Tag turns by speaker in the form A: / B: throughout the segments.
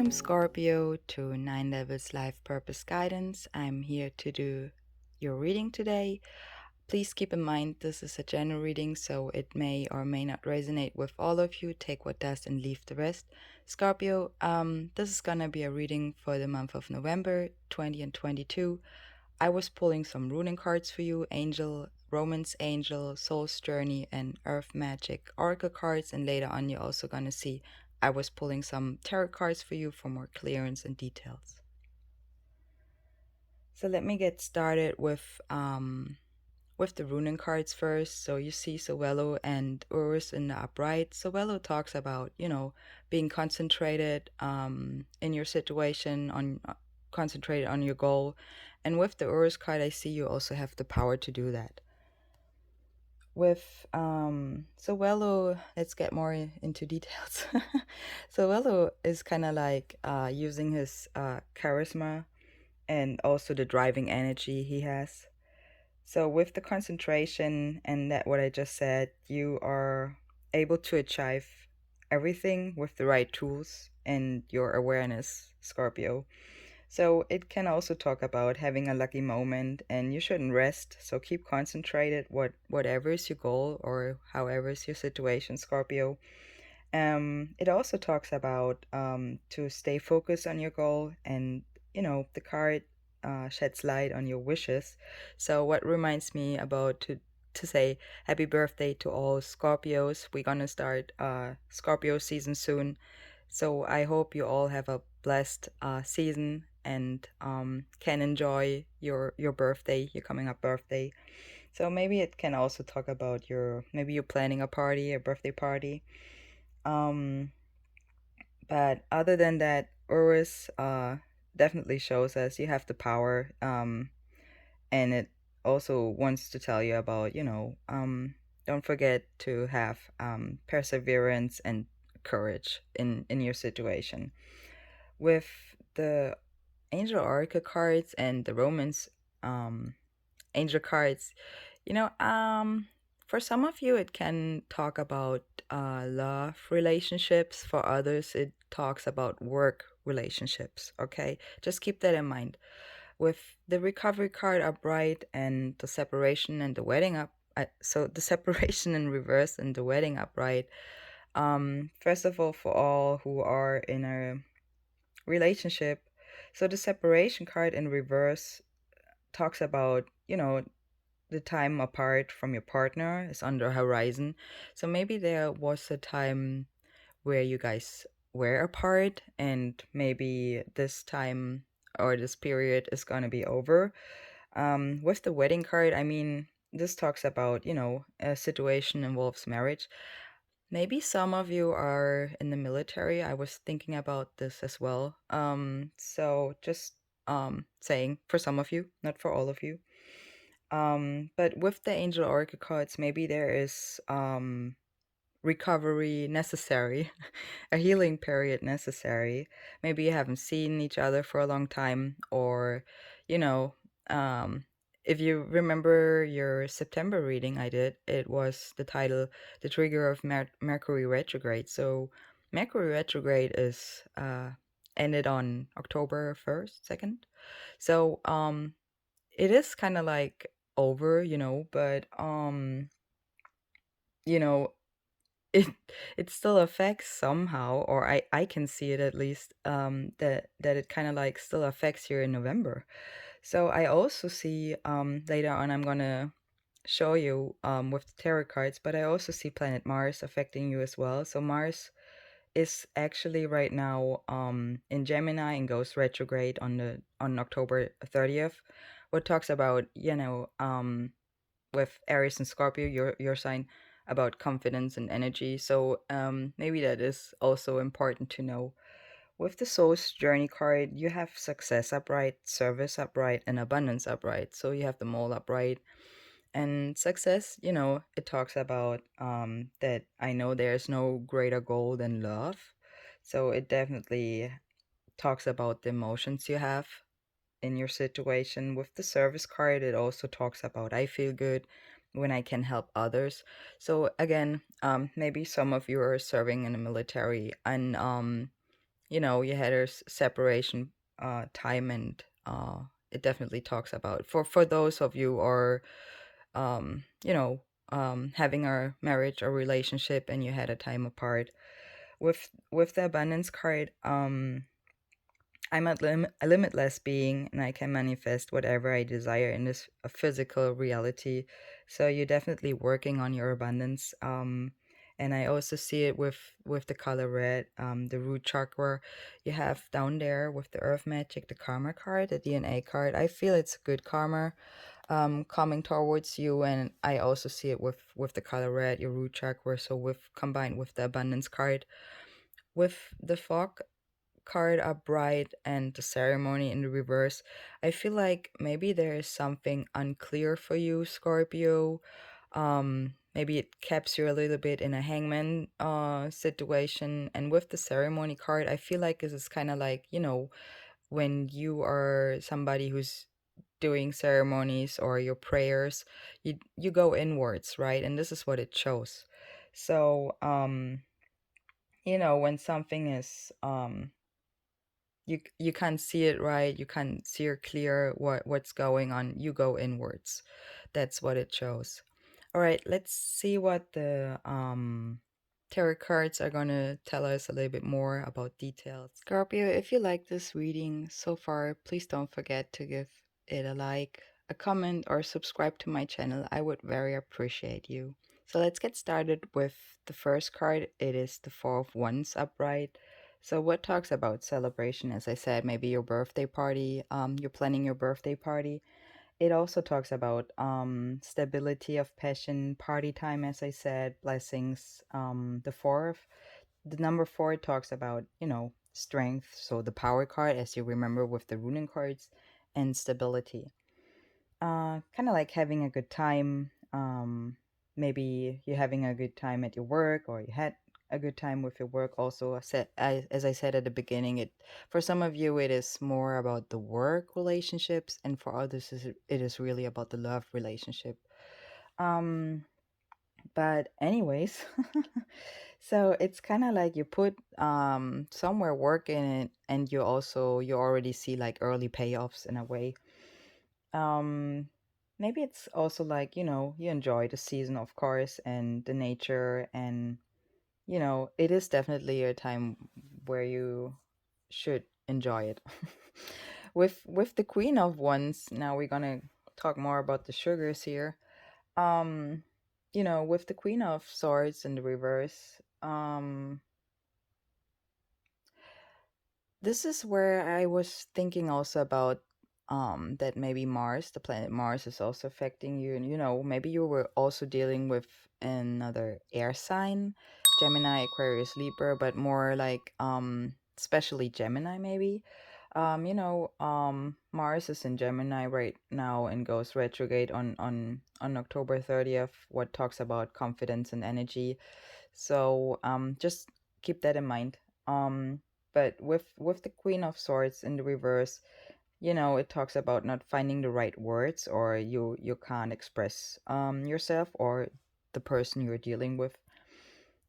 A: Welcome, Scorpio, to 9 Levels Life Purpose Guidance. I'm here to do your reading today. Please keep in mind this is a general reading, so it may or may not resonate with all of you. Take what does and leave the rest. Scorpio, this is gonna be a reading for the month of November 20 and 22. I was pulling some runing cards for you: Angel, Romance Angel, Soul's Journey, and Earth Magic Oracle cards. And later on, you're also gonna see I was pulling some tarot cards for you for more clearance and details. So let me get started with the runing cards first. So you see Sowelo and Urus in the upright. Sowelo talks about, being concentrated in your situation, on concentrated on your goal. And with the Urus card, I see you also have the power to do that. With Sowelo, let's get more into details. Sowelo is kind of like using his charisma and also the driving energy he has. So with the concentration and that what I just said, you are able to achieve everything with the right tools and your awareness, Scorpio. So it can also talk about having a lucky moment, and you shouldn't rest. So keep concentrated whatever is your goal or however is your situation, Scorpio. It also talks about to stay focused on your goal, and the card sheds light on your wishes. So what reminds me about to say happy birthday to all Scorpios. We're gonna start Scorpio season soon. So I hope you all have a blessed season and can enjoy your birthday, your coming up birthday. So maybe it can also talk about maybe you're planning a party, a birthday party. Um, but other than that, Urus definitely shows us you have the power. And it also wants to tell you about, don't forget to have perseverance and courage in your situation. With the Angel Oracle cards and the Romance Angel cards, you know, um, for some of you, it can talk about love relationships. For others, it talks about work relationships. Okay, just keep that in mind. With the recovery card upright and the separation and the wedding up, so the separation in reverse and the wedding upright. First of all, for all who are in a relationship, so the separation card in reverse talks about, the time apart from your partner is on the horizon. So maybe there was a time where you guys were apart, and maybe this time or this period is gonna be over. With the wedding card, I mean, this talks about, a situation involves marriage. Maybe some of you are in the military. I was thinking about this as well. So just saying for some of you, not for all of you. But with the Angel Oracle cards, maybe there is recovery necessary, a healing period necessary. Maybe you haven't seen each other for a long time, or, you know, um, if you remember your September reading I did, it was the title, The Trigger of Mercury Retrograde. So, Mercury Retrograde is ended on October 1st, 2nd. So, it is kind of like over, but, you know, it it still affects somehow, or I can see it at least, that it kind of like still affects you in November. So I also see later on I'm gonna show you with the tarot cards, but I also see planet Mars affecting you as well. So Mars is actually right now in Gemini and goes retrograde on October 30th, what talks about, with Aries and Scorpio, your sign, about confidence and energy. So maybe that is also important to know. With the Soul's Journey card, you have success upright, service upright, and abundance upright. So you have them all upright. And success, it talks about that I know there's no greater goal than love. So it definitely talks about the emotions you have in your situation. With the service card, it also talks about I feel good when I can help others. So again, maybe some of you are serving in the military, and you had a separation time, and it definitely talks about for those of you or um you know having a marriage or relationship and you had a time apart. With the abundance card, I'm a limitless being, and I can manifest whatever I desire in this physical reality. So you're definitely working on your abundance. And I also see it with the color red, the root chakra you have down there with the earth magic, the karma card, the DNA card. I feel it's good karma coming towards you, and I also see it with the color red, your root chakra. So with combined with the abundance card, with the fog card upright and the ceremony in the reverse, I feel like maybe there is something unclear for you, Scorpio. Maybe it keeps you a little bit in a hangman situation. And with the ceremony card, I feel like this is kind of like, when you are somebody who's doing ceremonies or your prayers, you go inwards, right? And this is what it shows. So, when something is you can't see it right, you can't see it clear what's going on, you go inwards. That's what it shows. All right, let's see what the tarot cards are going to tell us a little bit more about details. Scorpio, if you like this reading so far, please don't forget to give it a like, a comment, or subscribe to my channel. I would very appreciate you. So let's get started with the first card. It is the Four of Wands upright. So what talks about celebration? As I said, maybe your birthday party. You're planning your birthday party. It also talks about stability of passion, party time, as I said, blessings. The number four talks about, strength. So the power card, as you remember with the runing cards, and stability. Kind of like having a good time. Maybe you're having a good time at your work, or you had a good time with your work. Also, as I said at the beginning, it for some of you it is more about the work relationships, and for others it is really about the love relationship. Um, but anyways, so it's kind of like you put somewhere work in it, and you already see like early payoffs in a way. um Maybe it's also like, you enjoy the season, of course, and the nature, and it is definitely a time where you should enjoy it. With the Queen of Wands, now we're gonna talk more about the sugars here. um with the Queen of Swords in the reverse, this is where I was thinking also about that maybe Mars, the planet Mars, is also affecting you. And maybe you were also dealing with another air sign, Gemini, Aquarius, Libra, but more like especially Gemini maybe. Mars is in Gemini right now and goes retrograde on October 30th, what talks about confidence and energy. So just keep that in mind. But with the Queen of Swords in the reverse, it talks about not finding the right words, or you can't express yourself or the person you're dealing with.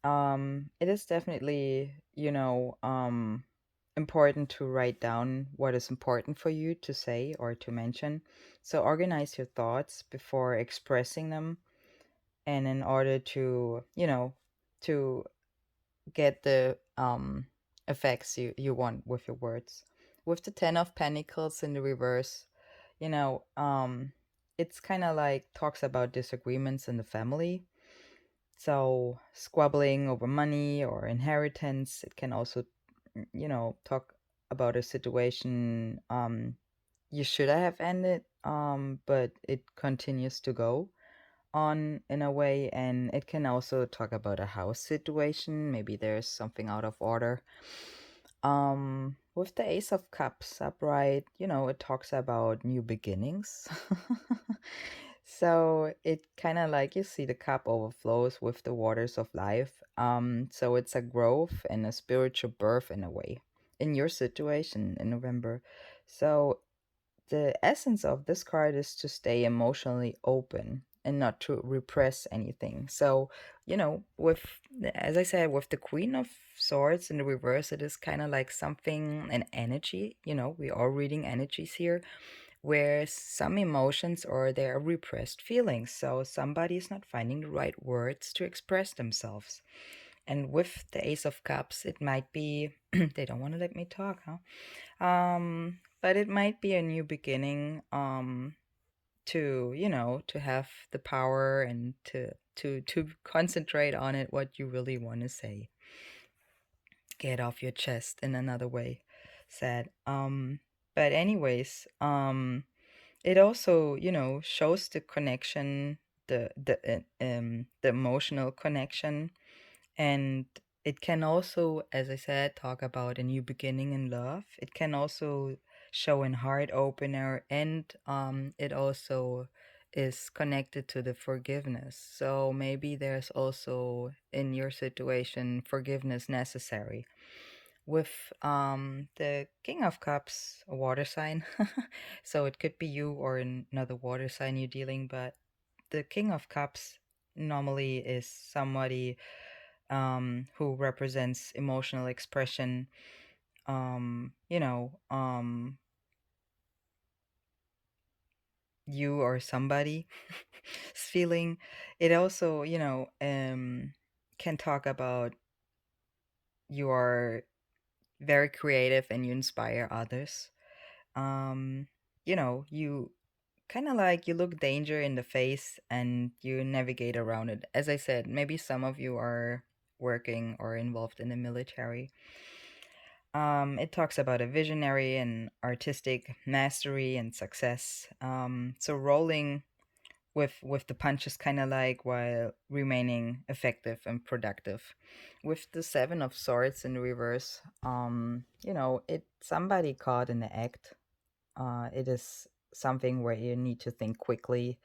A: It is definitely, important to write down what is important for you to say or to mention. So organize your thoughts before expressing them, and in order to, to get the effects you want with your words. With the Ten of Pentacles in the reverse, you know, um, it's kind of like talks about disagreements in the family. So squabbling over money or inheritance. It can also, talk about a situation you should have ended, but it continues to go on in a way. And it can also talk about a house situation, maybe there's something out of order. With the Ace of Cups upright, it talks about new beginnings. So it kind of like you see the cup overflows with the waters of life. So it's a growth and a spiritual birth in a way in your situation in November. So the essence of this card is to stay emotionally open. and not to repress anything. So, with, as I said, with the Queen of Swords in the reverse, it is kind of like something, an energy, we are reading energies here, where some emotions or there are repressed feelings. So somebody is not finding the right words to express themselves. And with the Ace of Cups, it might be they don't want to let me talk, huh? But it might be a new beginning, to, to have the power and to concentrate on it, what you really want to say. Get off your chest in another way, said. But anyways, it also, shows the connection, the emotional connection, and it can also, as I said, talk about a new beginning in love. It can also show an heart opener, and it also is connected to the forgiveness. So maybe there's also in your situation forgiveness necessary. With the King of Cups, a water sign, so it could be you or another water sign you're dealing, but the King of Cups normally is somebody who represents emotional expression, you or somebody is feeling. It also, can talk about you are very creative and you inspire others. Um, you kind of like you look danger in the face and you navigate around it. As I said, maybe some of you are working or involved in the military. It talks about a visionary and artistic mastery and success. So rolling with the punches, kind of like, while remaining effective and productive. With the Seven of Swords in reverse, it somebody caught in the act. It is something where you need to think quickly.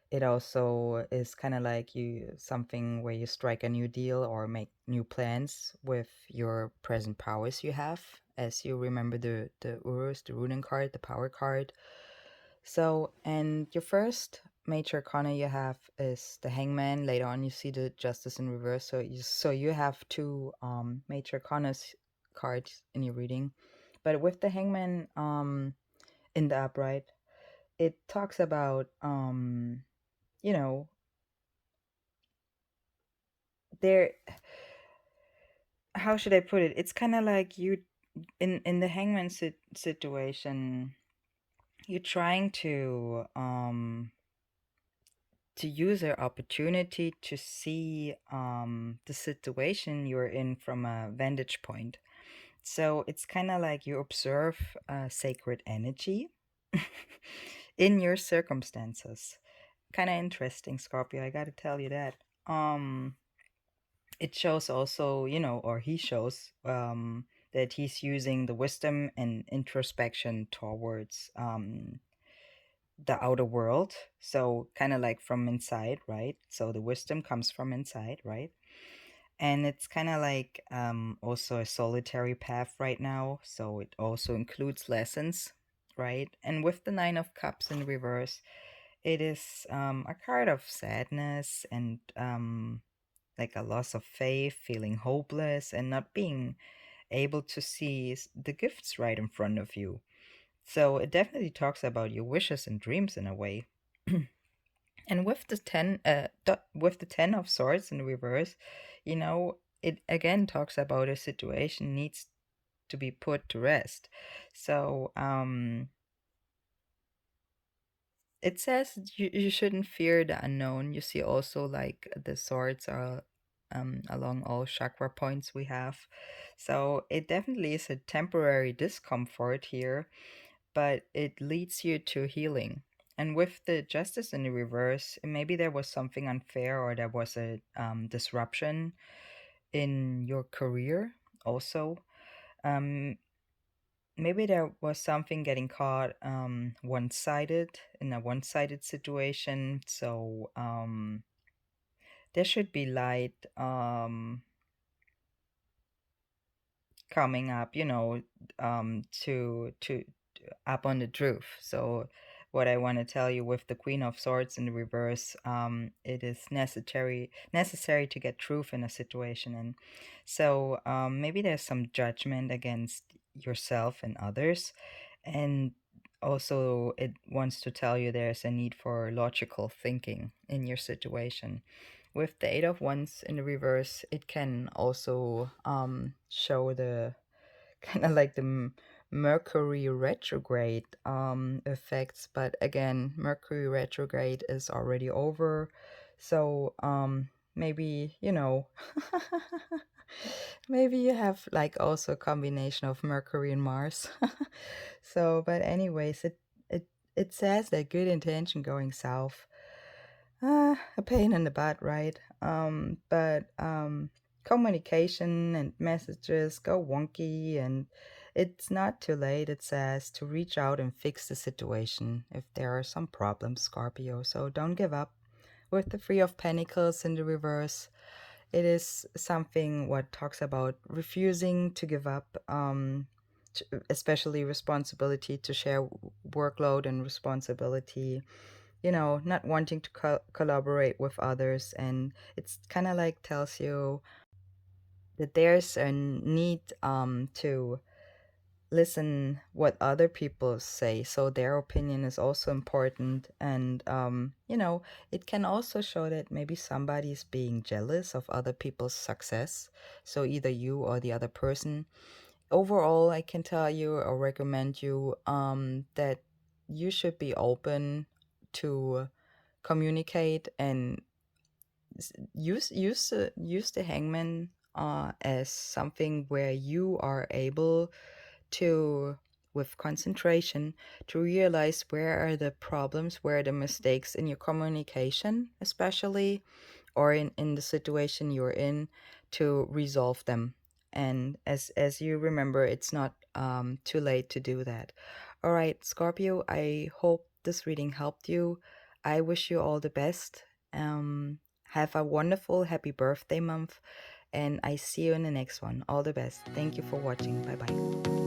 A: It also is kind of like you something where you strike a new deal or make new plans with your present powers you have, as you remember the Urus, the ruling card, the power card. So, and your first major arcana you have is the Hangman. Later on, you see the Justice in reverse. So you have two major arcanas cards in your reading, but with the Hangman in the upright, it talks about you know there, how should I put it? It's kind of like you in the Hangman situation, you're trying to use your opportunity to see the situation you're in from a vantage point. So it's kind of like you observe sacred energy in your circumstances. Kind of interesting, Scorpio. I got to tell you that. Um, it shows also, or he shows that he's using the wisdom and introspection towards the outer world. So kind of like from inside, right? So the wisdom comes from inside, right? And it's kind of like also a solitary path right now. So it also includes lessons, right? And with the Nine of Cups in reverse, it is a card of sadness and like a loss of faith, feeling hopeless, and not being able to see the gifts right in front of you. So it definitely talks about your wishes and dreams in a way. And with the 10 of Swords in reverse, it again talks about a situation needs to be put to rest. So it says you shouldn't fear the unknown. You see also like the swords are along all chakra points we have. So it definitely is a temporary discomfort here, but it leads you to healing. And with the Justice in the reverse, maybe there was something unfair or there was a disruption in your career also. Um, Maybe there was something getting caught one-sided in a one-sided situation. So there should be light coming up, to up on the truth. So what I want to tell you with the Queen of Swords in the reverse. It is necessary to get truth in a situation, and so maybe there's some judgment against yourself and others, and also it wants to tell you there's a need for logical thinking in your situation. With the Eight of Wands in the reverse, it can also show the kind of like the Mercury retrograde effects, but again, Mercury retrograde is already over, so maybe maybe you have like also a combination of Mercury and Mars. So, but anyways, it says that good intention going south. A pain in the butt, right? But communication and messages go wonky, and it's not too late, it says, to reach out and fix the situation if there are some problems, Scorpio. So don't give up. With the Three of Pentacles in the reverse, it is something what talks about refusing to give up, especially responsibility to share workload and responsibility, not wanting to collaborate with others. And it's kind of like tells you that there's a need to listen what other people say, so their opinion is also important. And it can also show that maybe somebody's being jealous of other people's success, so either you or the other person. Overall, I can tell you or recommend you that you should be open to communicate and use the Hangman as something where you are able to, with concentration, to realize where are the problems, where are the mistakes in your communication, especially, or in the situation you're in, to resolve them. And as you remember, it's not too late to do that. All right, Scorpio, I hope this reading helped you. I wish you all the best. Have a wonderful, happy birthday month, and I see you in the next one. All the best. Thank you for watching. Bye bye.